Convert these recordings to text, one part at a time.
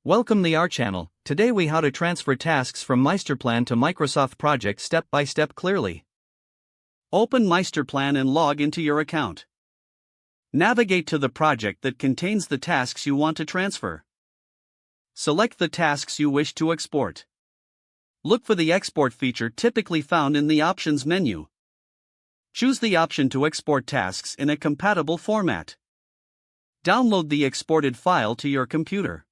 Welcome to our channel. Today we how to transfer tasks from Meisterplan to Microsoft Project step by step clearly. Open Meisterplan and log into your account. Navigate to the project that contains the tasks you want to transfer. Select the tasks you wish to export. Look for the export feature typically found in the options menu. Choose the option to export tasks in a compatible format. Download the exported file to your computer.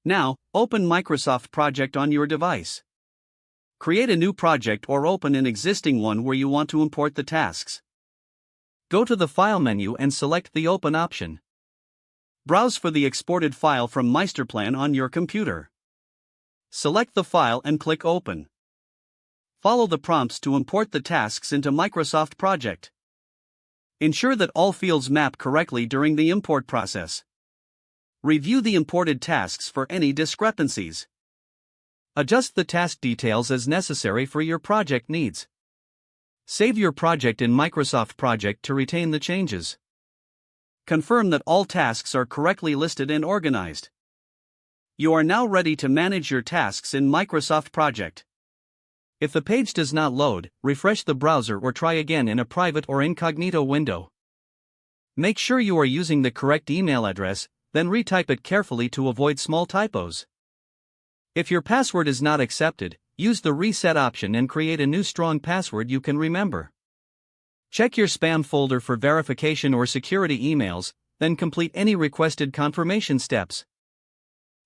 Now, open Microsoft Project on your device. Create a new project or open an existing one where you want to import the tasks. Go to the File menu and select the Open option. Browse for the exported file from Meisterplan on your computer. Select the file and click Open. Follow the prompts to import the tasks into Microsoft Project. Ensure that all fields map correctly during the import process. Review the imported tasks for any discrepancies. Adjust the task details as necessary for your project needs. Save your project in Microsoft Project to retain the changes. Confirm that all tasks are correctly listed and organized. You are now ready to manage your tasks in Microsoft Project. If the page does not load, refresh the browser or try again in a private or incognito window. Make sure you are using the correct email address, then retype it carefully to avoid small typos. If your password is not accepted, use the reset option and create a new strong password you can remember. Check your spam folder for verification or security emails, then complete any requested confirmation steps.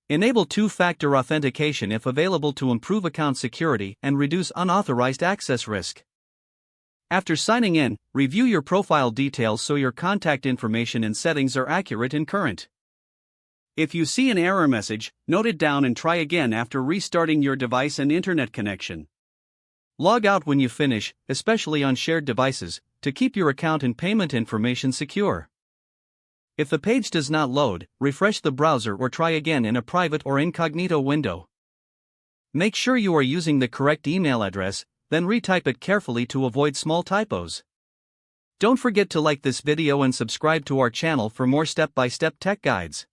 Enable two-factor authentication if available to improve account security and reduce unauthorized access risk. After signing in, review your profile details so your contact information and settings are accurate and current. If you see an error message, note it down and try again after restarting your device and internet connection. Log out when you finish, especially on shared devices, to keep your account and payment information secure. If the page does not load, refresh the browser or try again in a private or incognito window. Make sure you are using the correct email address, then retype it carefully to avoid small typos. Don't forget to like this video and subscribe to our channel for more step-by-step tech guides.